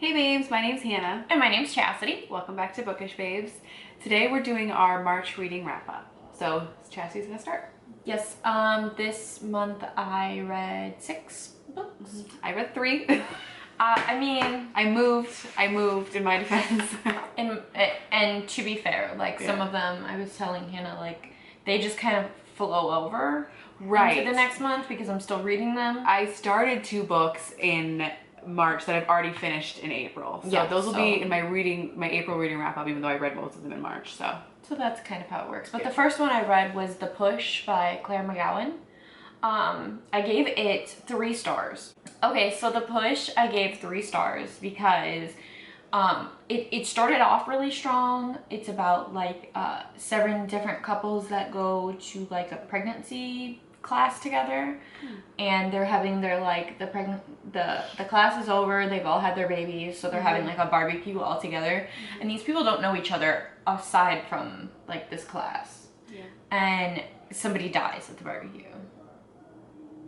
Hey babes, my name's Hannah. And my name's Chasity. Welcome back to Bookish Babes. Today we're doing our March reading wrap up. So Chastity's gonna start. Yes, this month I read 6 books. I read 3. I moved in my defense. and to be fair, like some of them, I was telling Hannah, like they just kind of flow over into the next month because I'm still reading them. I started 2 books in March that I've already finished in April. So those will be in my April reading wrap up, even though I read most of them in March. So that's kind of how it works. But the first one I read was The Push by Mcgowan. I gave it 3 stars. Okay, so The Push I gave 3 stars because it started off really strong. It's about like 7 different couples that go to like a pregnancy class together, and they're having their like the class is over, they've all had their babies, so they're having like a barbecue all together, and these people don't know each other aside from like this class, and somebody dies at the barbecue,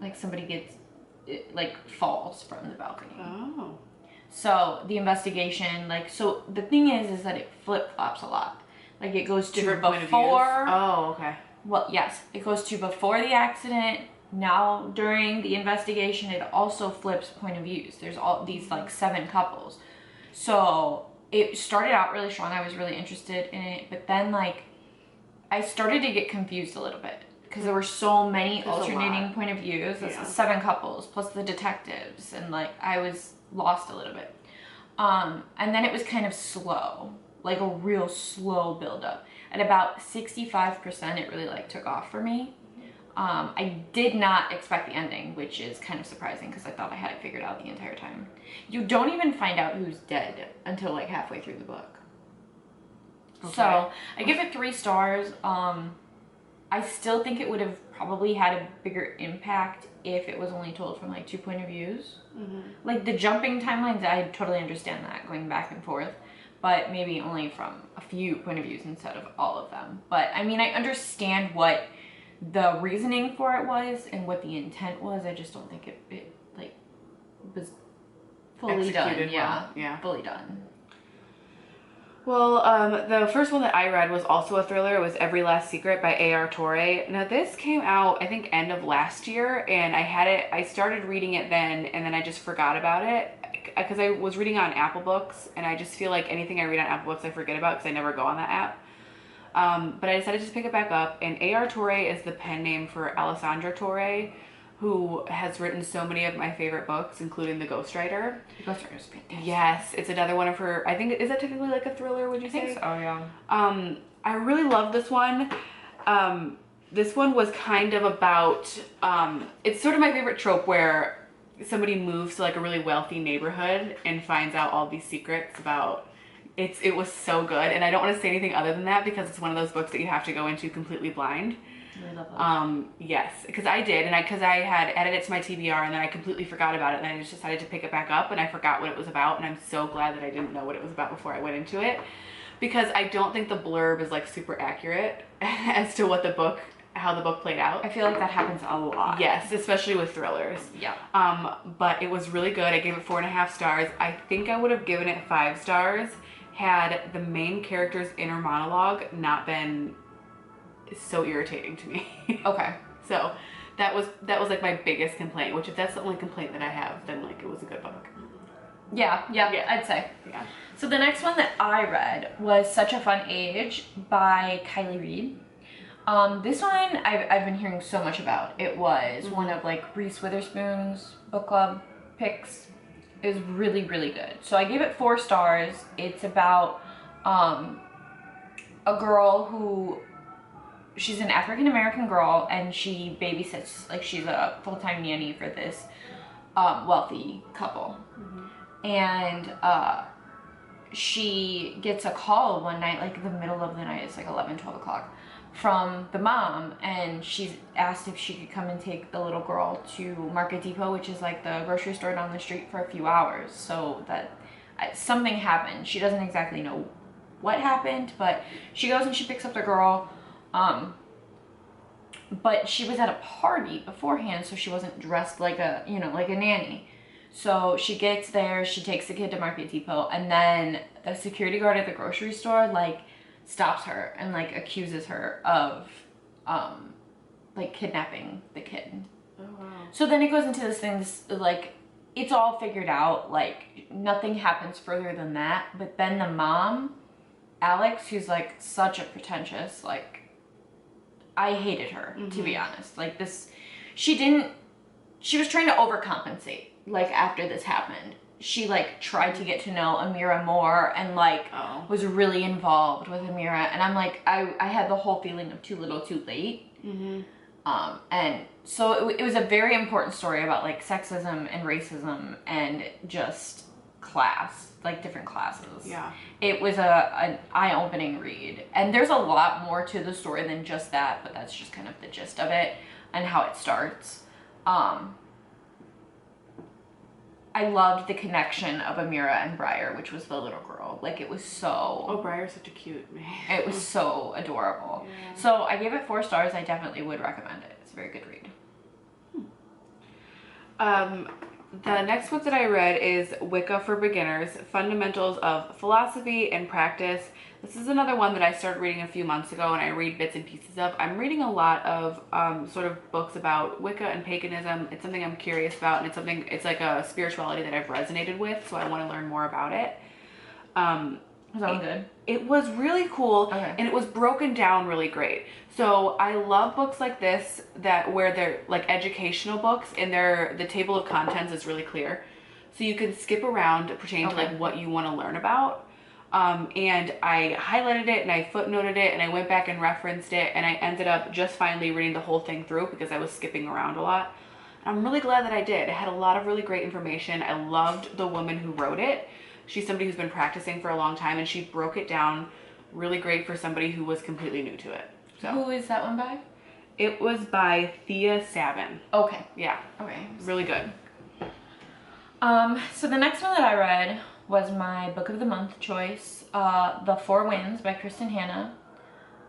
like somebody gets like falls from the balcony. So the investigation, like, so the thing is that it flip-flops a lot, like it goes to different before. Okay. Well, yes, it goes to before the accident. Now, during the investigation, it also flips point of views. There's all these like 7 couples. So it started out really strong. I was really interested in it. But then like I started to get confused a little bit because there were so many alternating point of views. That's 7 couples plus the detectives. And like I was lost a little bit. And then it was kind of slow, like a real slow buildup. At about 65%, it really like took off for me. I did not expect the ending, which is kind of surprising because I thought I had it figured out the entire time. You don't even find out who's dead until like halfway through the book. Okay. So I give it 3 stars. I still think it would have probably had a bigger impact if it was only told from like 2 point of views. Like the jumping timelines, I totally understand that, going back and forth. But maybe only from a few point of views instead of all of them. But I mean, I understand what the reasoning for it was and what the intent was. I just don't think it like was fully done. Yeah, fully done. Well, the first one that I read was also a thriller. It was Every Last Secret by A.R. Torre. Now this came out, I think, end of last year, and I started reading it then, and then I just forgot about it because I was reading on Apple Books, and I just feel like anything I read on Apple Books I forget about because I never go on that app. But I decided to just pick it back up, and A.R. Torre is the pen name for Alessandra Torre, who has written so many of my favorite books, including The Ghostwriter. The Ghostwriter is fantastic. Yes, it's another one of her, I think, is that technically like a thriller, would you say? I think so, yeah. I really love this one. This one was kind of about, it's sort of my favorite trope where somebody moves to like a really wealthy neighborhood and finds out all these secrets about, it was so good. And I don't want to say anything other than that because it's one of those books that you have to go into completely blind. I love those. Yes, because I did, and because I had added it to my TBR and then I completely forgot about it, and I just decided to pick it back up, and I forgot what it was about, and I'm so glad that I didn't know what it was about before I went into it, because I don't think the blurb is like super accurate as to what how the book played out. I feel like that happens a lot. Yes, especially with thrillers. Yeah. But it was really good. I gave it 4.5 stars. I think I would have given it 5 stars had the main character's inner monologue not been so irritating to me. Okay. So that was like my biggest complaint, which if that's the only complaint that I have, then like it was a good book. Yeah, I'd say. Yeah. So the next one that I read was Such a Fun Age by Kylie. This one I've been hearing so much about. It was one of like Reese Witherspoon's book club picks. It was really, really good. So I gave it 4 stars. It's about a girl who, she's an African-American girl, and she babysits, like she's a full-time nanny for this wealthy couple. And she gets a call one night, like in the middle of the night, it's like 11, 12 o'clock, from the mom, and she's asked if she could come and take the little girl to Market Depot, which is like the grocery store down the street, for a few hours, so that something happened. She doesn't exactly know what happened, but she goes and she picks up the girl. But she was at a party beforehand, so she wasn't dressed like a, like a nanny. So she gets there, she takes the kid to Market Depot, and then the security guard at the grocery store like stops her and like accuses her of like kidnapping the kid. Oh wow. So then it goes into this thing, like it's all figured out, like nothing happens further than that. But then the mom, Alex, who's like such a pretentious, like I hated her, to be honest. Like this, she was trying to overcompensate. Like after this happened, she like tried to get to know Amira more and like was really involved with Amira. And I'm like, I had the whole feeling of too little too late. And so it was a very important story about like sexism and racism and just class, like different classes. Yeah. It was an eye-opening read. And there's a lot more to the story than just that, but that's just kind of the gist of it and how it starts. I loved the connection of Amira and Briar, which was the little girl. Like it was so... Oh, Briar's such a cute man. It was so adorable. Yeah. So I gave it 4 stars. I definitely would recommend it. It's a very good read. The next book that I read is Wicca for Beginners, Fundamentals of Philosophy and Practice. This is another one that I started reading a few months ago and I read bits and pieces of. I'm reading a lot of sort of books about Wicca and paganism. It's something I'm curious about, and it's like a spirituality that I've resonated with, so I want to learn more about it. Was that one good? It was really cool, Okay. and it was broken down really great. So I love books like this where they're like educational books and the table of contents is really clear. So you can skip around pertaining to like what you want to learn about. And I highlighted it and I footnoted it and I went back and referenced it, and I ended up just finally reading the whole thing through because I was skipping around a lot. I'm really glad that I did. It had a lot of really great information. I loved the woman who wrote it. She's somebody who's been practicing for a long time, and she broke it down really great for somebody who was completely new to it. So Who is that one by? it was by Thea Savin. Okay. Yeah, Okay. really good. So the next one that I read was my book of the month choice, The Four Winds by Kristin Hannah.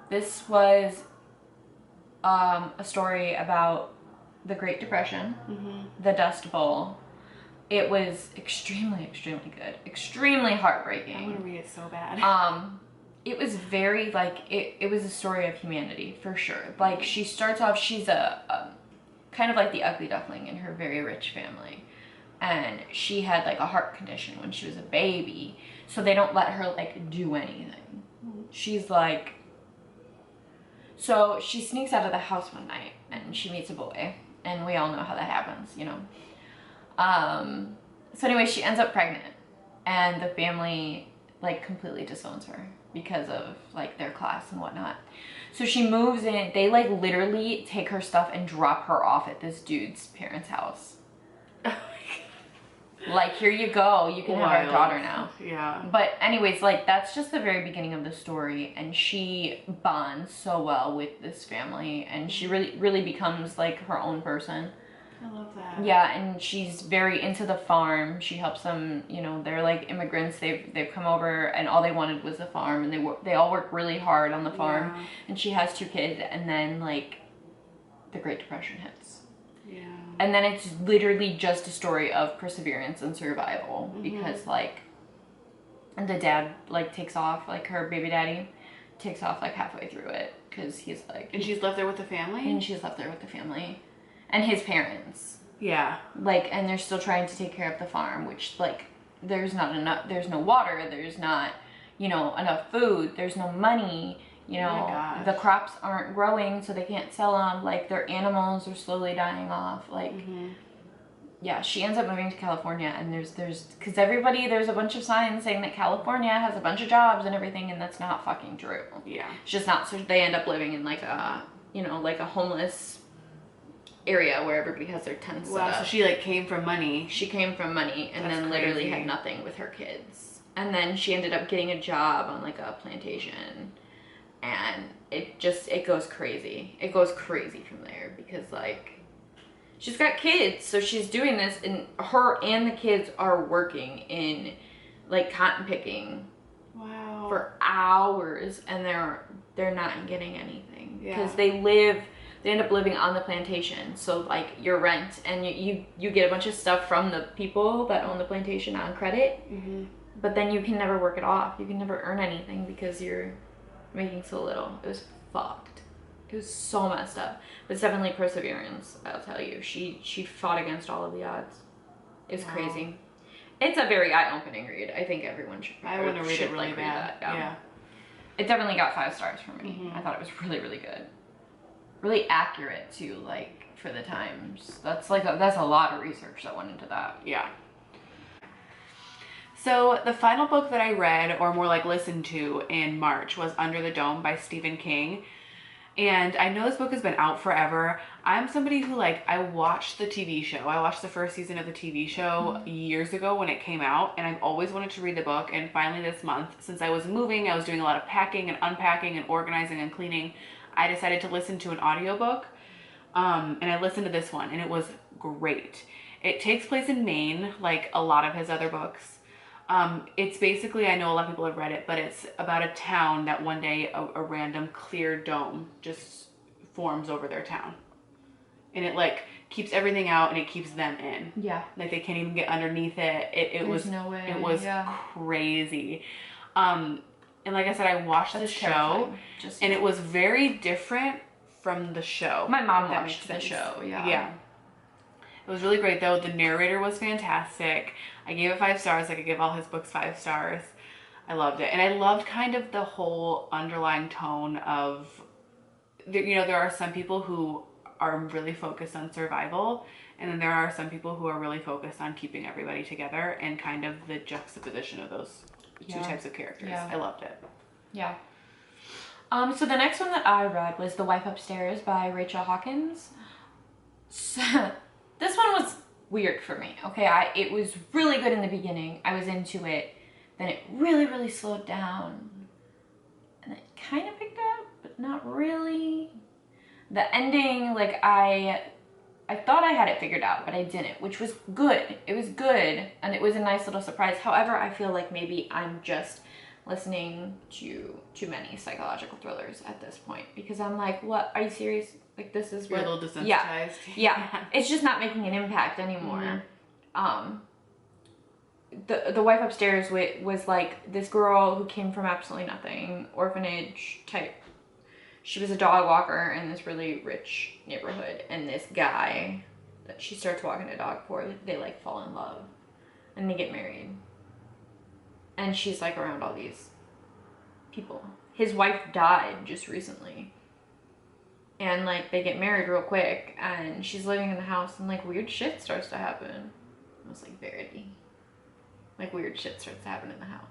This was a story about the Great Depression, the Dust Bowl. It was extremely, extremely good. Extremely heartbreaking. I want to read it so bad. It was very, like, it was a story of humanity, for sure. Like, she starts off, she's a kind of like the ugly duckling in her very rich family. And she had, like, a heart condition when she was a baby. So they don't let her, like, do anything. She's, like... So she sneaks out of the house one night, and she meets a boy. And we all know how that happens, you know. So anyway, she ends up pregnant, and the family like completely disowns her because of like their class and whatnot. So she moves in, they like literally take her stuff and drop her off at this dude's parents' house. Like, here you go, you can have our daughter now. Yeah. But anyways, like that's just the very beginning of the story, and she bonds so well with this family, and she really becomes like her own person. I love that. Yeah, and she's very into the farm. She helps them, you know, they're like immigrants. They've come over, and all they wanted was the farm, and they all work really hard on the farm. Yeah. And she has 2 kids, and then like the Great Depression hits. Yeah. And then it's literally just a story of perseverance and survival, because like the dad like takes off, like her baby daddy takes off like halfway through it because he's like, And she's left there with the family? and she's left there with the family and his parents. Yeah. Like, and they're still trying to take care of the farm, which like there's not enough, there's no water, there's not, you know, enough food, there's no money, you know, Oh my gosh. the crops aren't growing, so they can't sell them, like their animals are slowly dying off, like yeah, she ends up moving to California, and there's because there's a bunch of signs saying that California has a bunch of jobs and everything, and that's not fucking true. Yeah. It's just not. So they end up living in like a, you know, like a homeless area where everybody has their tents set Wow, up. so she like came from money. She came from money, and That's then literally crazy. had nothing with her kids. And then she ended up getting a job on like a plantation, and it goes crazy. It goes crazy from there, because like she's got kids, so she's doing this, and her and the kids are working in like cotton picking for hours, and they're not getting anything because Yeah. they end up living on the plantation. So like your rent, and you get a bunch of stuff from the people that own the plantation on credit, but then you can never work it off. You can never earn anything because you're making so little. It was fucked. It was so messed up. But it's definitely perseverance, I'll tell you. She fought against all of the odds. It's crazy. It's a very eye-opening read. I think everyone should read it. I want to read it really bad. Yeah. It definitely got 5 stars for me. I thought it was really, really good. Really accurate too, like for the times. That's a lot of research that went into that. Yeah. So the final book that I read, or more like listened to, in March was Under the Dome by Stephen King. And I know this book has been out forever. I'm somebody who, like, I watched the TV show. I watched the first season of the TV show years ago when it came out, and I've always wanted to read the book. And finally this month, since I was moving, I was doing a lot of packing and unpacking and organizing and cleaning, I decided to listen to an audiobook. And I listened to this one, and it was great. It takes place in Maine, like a lot of his other books. It's basically, I know a lot of people have read it, but it's about a town that one day a random clear dome just forms over their town. And it like keeps everything out and it keeps them in. Yeah. Like they can't even get underneath it. There's no way. It was crazy. And like I said, I watched the show and it was very different from the show. My mom watched the show, Yeah. It was really great though. The narrator was fantastic. I gave it 5 stars. I could give all his books 5 stars. I loved it. And I loved kind of the whole underlying tone of, you know, there are some people who are really focused on survival. And then there are some people who are really focused on keeping everybody together, and kind of the juxtaposition of those two types of characters. Yeah. I loved it. Yeah. So the next one that I read was The Wife Upstairs by Rachel Hawkins. So, this one was weird for me. Okay, it was really good in the beginning. I was into it. Then it really, really slowed down. And it kind of picked up, but not really. The ending, like I thought I had it figured out, but I didn't, which was good. It was good, and it was a nice little surprise. However, I feel like maybe I'm just listening to too many psychological thrillers at this point, because I'm like, what? Are you serious? Like, this is You're what... a little desensitized. Yeah. It's just not making an impact anymore. The Wife Upstairs was like this girl who came from absolutely nothing, orphanage type. She was a dog walker in this really rich neighborhood, and this guy that she starts walking a dog for, they like fall in love and they get married. And she's like around all these people. His wife died just recently. And like they get married real quick, and she's living in the house, and like weird shit starts to happen. I was like, Verity. Like weird shit starts to happen in the house.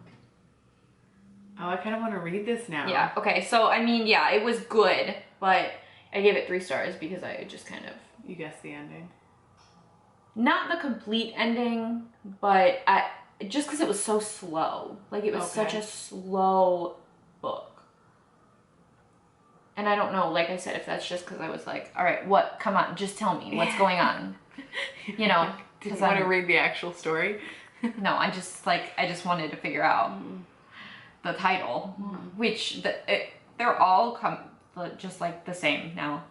Oh, I kind of want to read this now. Yeah, okay, so I mean, yeah, it was good, but I gave it 3 stars because I just kind of... You guessed the ending. Not the complete ending, but just because it was so slow. Like, it was such a slow book. And I don't know, like I said, if that's just because I was like, all right, what? Come on, just tell me what's going on. You know? Did you want to read the actual story? No, I just wanted to figure out the title, which they're all just like the same now.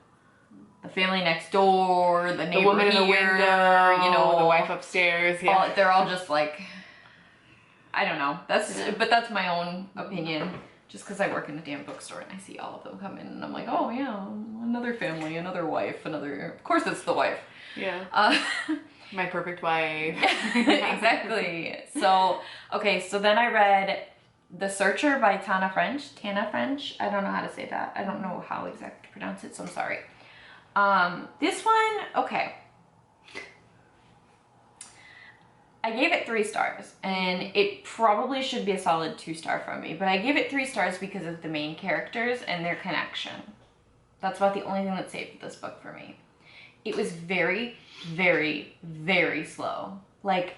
The family next door, the neighbor, the woman in the window, you know, the wife upstairs. Yeah, they're all just like, I don't know. But that's my own opinion. Just because I work in a damn bookstore and I see all of them come in, and I'm like, oh yeah, another family, another wife, of course it's the wife. Yeah. My perfect wife. Exactly. So, okay, so then I read The Searcher by Tana French. I don't know how to say that. I don't know how exactly to pronounce it, so I'm sorry. This one, okay. I gave it 3 stars, and it probably should be a solid 2-star from me, but I gave it 3 stars because of the main characters and their connection. That's about the only thing that saved this book for me. It was very, very, very slow. Like,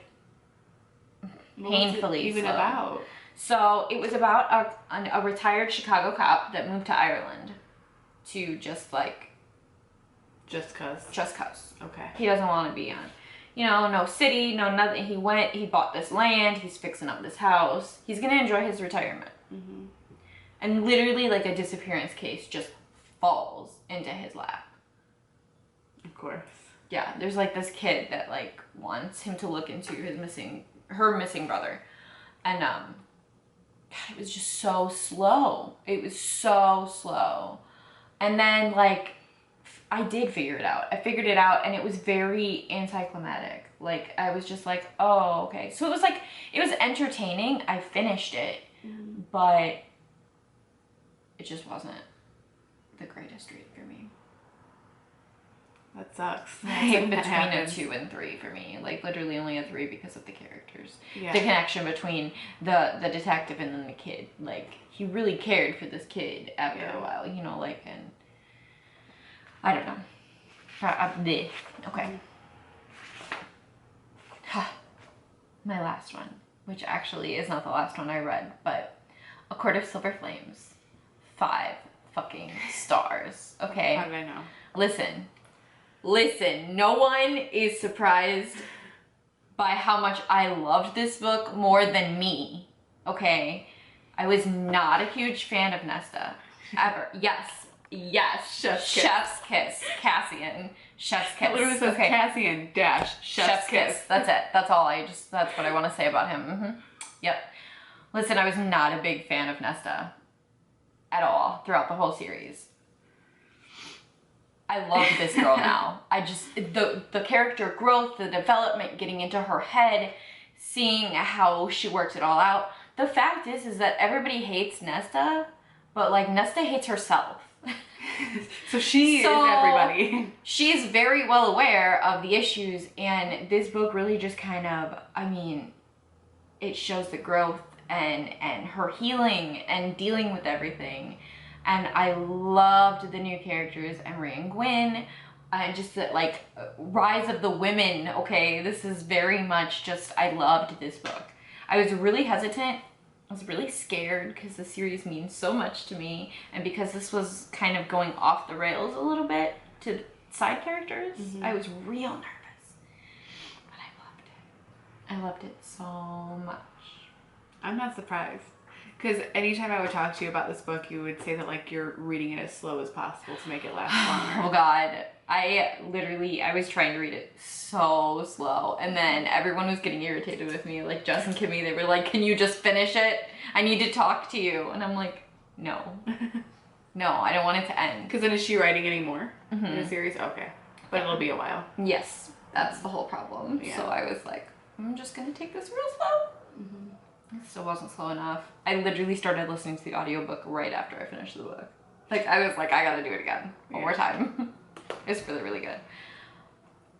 painfully even slow. About? So, it was about a retired Chicago cop that moved to Ireland to just Just cause? Just cause. Okay. He doesn't want to be on... You know, no city, no nothing. He bought this land, he's fixing up this house. He's gonna enjoy his retirement. And literally, like, a disappearance case just falls into his lap. course. Yeah, there's like this kid that like wants him to look into her missing brother. And God, it was just so slow. It was so slow. And then like I did figure it out. I figured it out, and it was very anticlimactic. Like I was just like, oh, okay. So it was like, it was entertaining. I finished it, but it just wasn't the greatest read for me. That sucks. It's like between a 2 and 3 for me. Like literally only a 3 because of the characters. Yeah. The connection between the detective and then the kid. Like he really cared for this kid after a while, you know, like, and I don't know. Okay. My last one, which actually is not the last one I read, but A Court of Silver Flames. 5 fucking stars. Okay. How did I know? Listen, no one is surprised by how much I loved this book more than me, okay? I was not a huge fan of Nesta, ever. Yes, Chef's Kiss. Cassian, Chef's Kiss. It literally says Cassian dash Chef's Kiss. That's it. That's all that's what I want to say about him. Yep. Listen, I was not a big fan of Nesta at all throughout the whole series. I love this girl now. I just, the character growth, the development, getting into her head, seeing how she works it all out. The fact is that everybody hates Nesta, but like Nesta hates herself. So she is everybody. She's very well aware of the issues, and this book really just kind of, I mean, it shows the growth and her healing and dealing with everything. And I loved the new characters, Emery and Gwyn, and just the like rise of the women. Okay, this is very much just, I loved this book. I was really hesitant. I was really scared because the series means so much to me, and because this was kind of going off the rails a little bit to side characters, I was real nervous. But I loved it. I loved it so much. I'm not surprised. Because anytime I would talk to you about this book, you would say that like you're reading it as slow as possible to make it last longer. Oh God. I was trying to read it so slow, and then everyone was getting irritated with me. Like Jess and Kimmy, they were like, can you just finish it? I need to talk to you. And I'm like, no. No, I don't want it to end. Because then is she writing any more in the series? Okay. But it'll be a while. Yes, that's the whole problem. Yeah. So I was like, I'm just going to take this real slow. It still wasn't slow enough. I literally started listening to the audiobook right after I finished the book. Like, I was like, I gotta do it again. One more time. It's really, really good.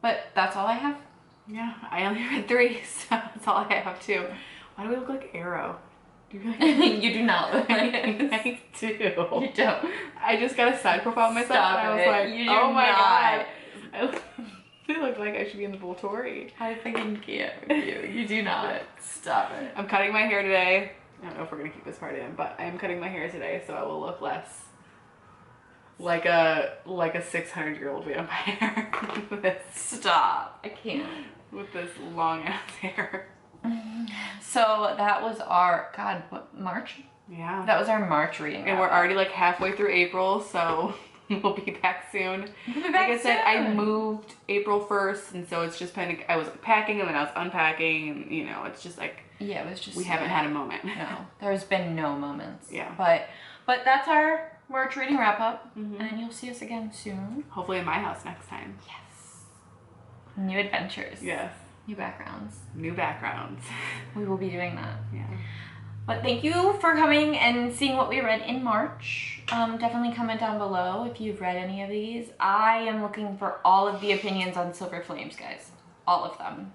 But that's all I have. Yeah, I only read 3, so that's all I have too. Why do we look like Arrow? Do you, you do not look like it. I do. You don't. I just got a side profile of myself. Stop and I was it. like, You do oh my not. God. I look like I should be in the full Torre. I fucking can't with you. You do not. Stop it. I'm cutting my hair today. I don't know if we're gonna keep this part in, but I am cutting my hair today, so I will look less like a 600-year-old vampire. With this. Stop. I can't. With this long ass hair. So that was our, God, what, March? Yeah. That was our March reading. And we're already like halfway through April, so we'll be back soon. Like I said, I moved April 1st, and so it's just kind of, I was packing and then I was unpacking, and you know, it's just like, yeah, it was just, we haven't had a moment. No, there's been no moments. Yeah. But that's our March reading wrap up, and you'll see us again soon. Hopefully in my house next time. Yes. New adventures. Yes. New backgrounds. New backgrounds. We will be doing that. Yeah. But thank you for coming and seeing what we read in March. Definitely comment down below if you've read any of these. I am looking for all of the opinions on Silver Flames, guys. All of them.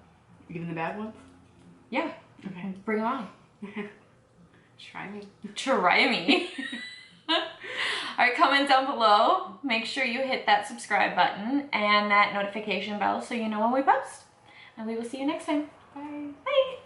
Even the bad ones? Yeah. Okay. Bring them on. Try me. Try me. Alright, comment down below. Make sure you hit that subscribe button and that notification bell so you know when we post. And we will see you next time. Bye. Bye.